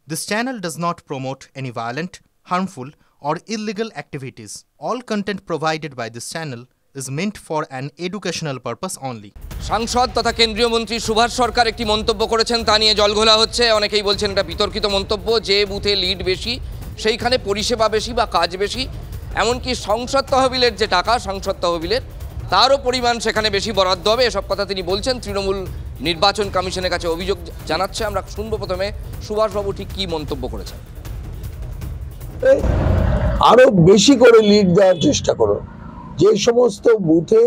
This channel does not promote any violent, harmful, or illegal activities. All content provided by this channel is meant for an educational purpose only. সাংসদ তথা কেন্দ্রীয় মন্ত্রী সুভাষ সরকার একটি মন্তব্য করেছেন, তা নিয়ে জলঘোলা হচ্ছে। অনেকেই বলছেন এটা বিতর্কিত মন্তব্য, যে বুথে লিড বেশি সেইখানে পরিষেবা বেশি বা কাজ বেশি, এমনকি সংসদ তহবিলের যে টাকা, সংসদ তহবিলের তারও পরিমাণ সেখানে বেশি বরাদ্দ হবে, এসব কথা তিনি বলছেন। তৃণমূল নির্বাচন কমিশনের কাছে অভিযোগ জানাচ্ছে। আমরা শুনবো প্রথমে সুভাষবাবু ঠিক কী মন্তব্য করেছেন। আরো বেশি করে লিড দেওয়ার চেষ্টা করো, যে সমস্ত বুথে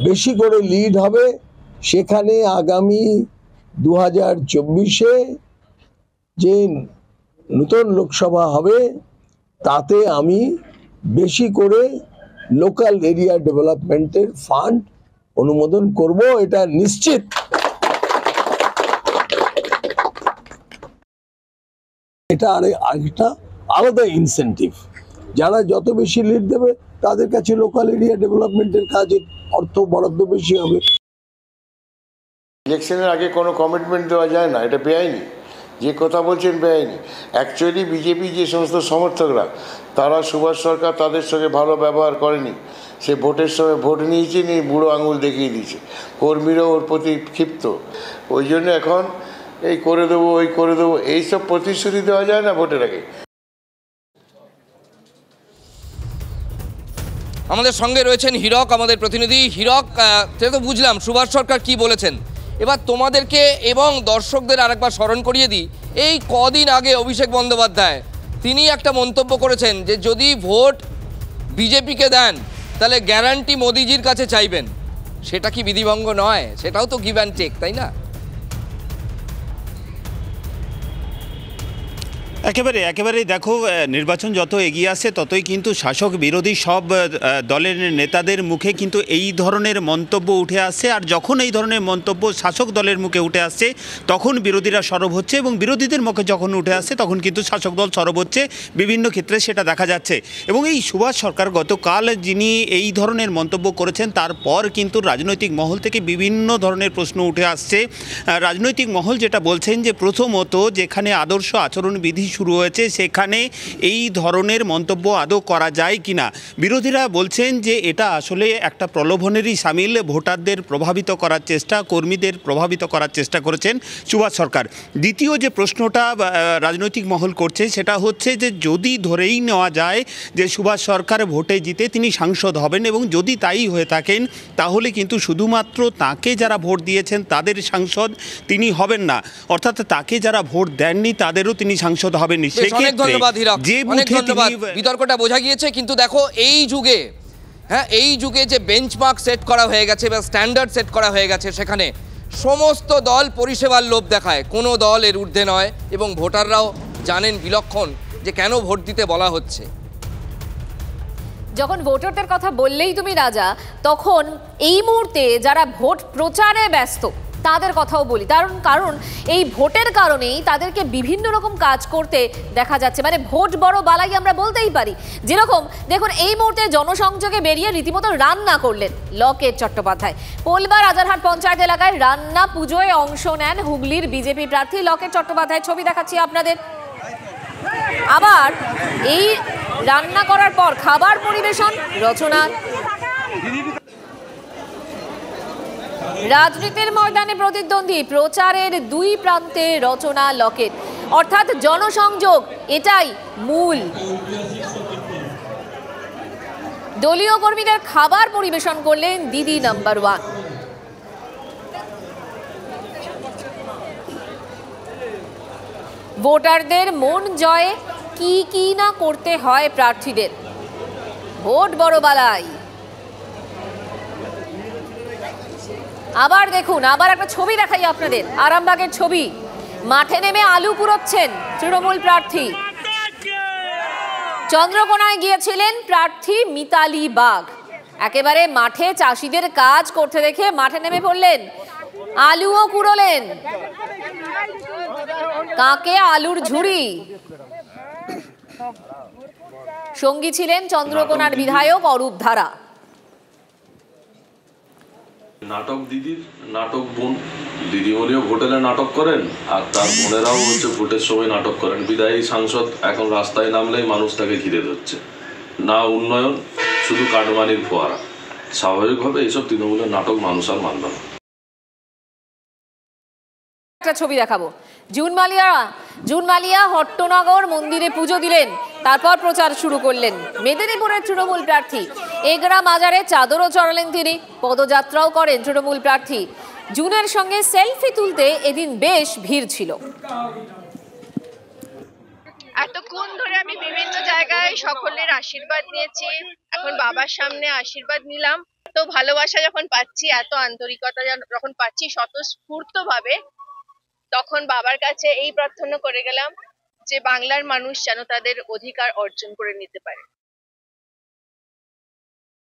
বেশি করে লিড হবে সেখানে আগামী 2024-এ যে নতুন লোকসভা হবে তাতে আমি বেশি করে লোকাল এরিয়া ডেভেলপমেন্টের ফান্ড অনুমোদন করব, এটা নিশ্চিত। এটা আরেকটা আলাদা ইনসেন্টিভ, যারা যত বেশি লিড দেবে তাদের কাছে লোকাল এরিয়া ডেভেলপমেন্টের কাজের অর্থ বরাদ্দ বেশি হবে। ইলেকশনের আগে কোনো কমিটমেন্ট দেওয়া যায় না, এটা বেআইনি। যে কথা বলছেন বেআইনি। অ্যাকচুয়ালি বিজেপি যে সমস্ত সমর্থকরা, তারা সুভাষ সরকার তাদের সঙ্গে ভালো ব্যবহার করেনি। সে ভোটের সময় ভোট নিয়েছে, নিয়ে বুড়ো আঙুল দেখিয়ে দিয়েছে। কর্মীরাও ওর প্রতি ক্ষিপ্ত। ওই জন্য এখন এই করে দেবো, ওই করে দেবো, এইসব প্রতিশ্রুতি দেওয়া যায় না ভোটের আগে। আমাদের সঙ্গে রয়েছেন হীরক, আমাদের প্রতিনিধি। হীরক, সেটা তো বুঝলাম সুভাষ সরকার কি বলেছেন। এবার তোমাদেরকে এবং দর্শকদের আরেকবার স্মরণ করিয়ে দিই, এই কদিন আগে অভিষেক বন্দ্যোপাধ্যায় তিনি একটা মন্তব্য করেছেন যে যদি ভোট বিজেপিকে দেন তাহলে গ্যারান্টি মোদিজির কাছে চাইবেন। সেটা কি বিধিভঙ্গ নয়? সেটাও তো গিভ অ্যান্ড টেক, তাই না? একেবারেই দেখো, নির্বাচন যত এগিয়ে আসছে ততই কিন্তু শাসক বিরোধী সব দলের নেতাদের মুখে কিন্তু এই ধরনের মন্তব্য উঠে আসছে। আর যখন এই ধরনের মন্তব্য শাসক দলের মুখে উঠে আসছে তখন বিরোধীরা সরব হচ্ছে, এবং বিরোধীদের মুখে যখন উঠে আসছে তখন কিন্তু শাসক দল সরব হচ্ছে। বিভিন্ন ক্ষেত্রে সেটা দেখা যাচ্ছে। এবং এই সুভাষ সরকার গতকাল যিনি এই ধরনের মন্তব্য করেছেন, তারপর কিন্তু রাজনৈতিক মহল থেকে বিভিন্ন ধরনের প্রশ্ন উঠে আসছে। রাজনৈতিক মহল যেটা বলছেন যে প্রথমত যেখানে আদর্শ আচরণবিধি শুরু হয়েছে সেখানে এই ধরনের মন্তব্য আদৌ করা যায় কিনা। বিরোধীরা বলছেন যে এটা আসলে একটা প্রলোভনেরই সামিল, ভোটারদের প্রভাবিত করার চেষ্টা, কর্মীদের প্রভাবিত করার চেষ্টা করেছেন সুভাষ সরকার। দ্বিতীয় যে প্রশ্নটা রাজনৈতিক মহল করছে সেটা হচ্ছে যে যদি ধরেই নেওয়া যায় যে সুভাষ সরকার ভোটে জিতে তিনি সাংসদ হবেন, এবং যদি তাই হয়ে থাকেন তাহলে কিন্তু শুধুমাত্র তাকে যারা ভোট দিয়েছেন তাদের সাংসদ তিনি হবেন না, অর্থাৎ তাকে যারা ভোট দেননি তাদেরও তিনি সাংসদ হবেন। অনেক ধন্যবাদ হীরক, অনেক ধন্যবাদ। বিতর্কটা বোঝা গিয়েছে, কিন্তু দেখো এই যুগে, এই যুগে যে বেঞ্চমার্ক সেট করা হয়ে গেছে বা স্ট্যান্ডার্ড সেট করা হয়ে গেছে, সেখানে সমস্ত দল পরিষেবার লোভ দেখায়, কোনো দল এর ঊর্ধ্বে নয়। এবং ভোটাররাও জানেন বিলক্ষণ যে কেন ভোট দিতে বলা হচ্ছে। যখন ভোটারদের কথা বললেই তুমি রাজা, তখন এই মুহূর্তে যারা ভোট প্রচারে ব্যস্ত তাদের কথাও বলি। কারণ এই ভোটের কারণেই তাদেরকে বিভিন্ন রকম কাজ করতে দেখা যাচ্ছে। মানে ভোট বড় বালাই আমরা বলতেই পারি। যেরকম দেখুন, এই মুহূর্তে জনসংযোগে বেরিয়ে রীতিমতো রান্না করলেন লকেট চট্টোপাধ্যায়। পোলবা রাজারহাট পঞ্চায়েত এলাকায় রান্না পুজোয় অংশ নেন হুগলির বিজেপি প্রার্থী লকেট চট্টোপাধ্যায়। ছবি দেখাচ্ছি আপনাদের। আবার এই রান্না করার পর খাবার পরিবেশন রচনার। রাজনীতির ময়দানে প্রতিদ্বন্দ্বী, প্রচারের দুই প্রান্তে রচনা লকেট, অর্থাৎ জনসংযোগ এটাই মূল। দলীয় কর্মীদের খাবার পরিবেশন করলেন দিদি নাম্বার 1। ভোটারদের মন জয়ে কি কি না করতে হয় প্রার্থীদের। ভোট বড় বালাই। আবার দেখুন, আবার একটা ছবি দেখাই আপনাদের, আরামবাগের ছবি। মাঠে নেমে আলু কুড়োচ্ছেন তৃণমূল প্রার্থী। চন্দ্রকোনায় গিয়েছিলেন প্রার্থী মিতালি বাগ। একেবারে মাঠে চাষিদের কাজ করতে দেখে মাঠে নেমে পড়লেন, আলুও কুড়োলেন। কাকে আলুর ঝুড়ি। সঙ্গী ছিলেন চন্দ্রকোনার বিধায়ক অরূপ ধারা। নাটক দিদির নাটক বোন, দিদিমণিও ভোটেলে নাটক করেন আর তার বোনেরাও হচ্ছে ভোটের সময় নাটক করেন। বিদায়ী সাংসদ এখন রাস্তায় নামলেই মানুষ তাকে ঘিরে ধরছে। না উন্নয়ন, শুধু কাটমানির ফোয়ারা। স্বাভাবিকভাবে এইসব তৃণমূলের নাটক মানুষ আর মানবে না। একটা ছবি দেখাবো। জুন মালিয়া হট্টনগর মন্দিরে পুজো দিলেন, তারপর প্রচার শুরু করলেন। মেদিনীপুরের তৃণমূল প্রার্থী এগরা মাজারে চাদরও চড়ালেন তিনি, পদযাত্রাও করেন তৃণমূল প্রার্থী। জুনের সঙ্গে সেলফি তুলতে এদিন বেশ ভিড় ছিল। এতক্ষণ ধরে আমি বিভিন্ন জায়গায় সকলের আশীর্বাদ নিয়েছি, এখন বাবার সামনে আশীর্বাদ নিলাম। তো ভালোবাসা যখন পাচ্ছি, এত আন্তরিকতা যখন পাচ্ছি স্বতঃস্ফূর্ত ভাবে, তখন বাবার কাছে এই প্রার্থনা করে গেলাম যে বাংলার মানুষ যেন তাদের অধিকার অর্জন করে নিতে পারে।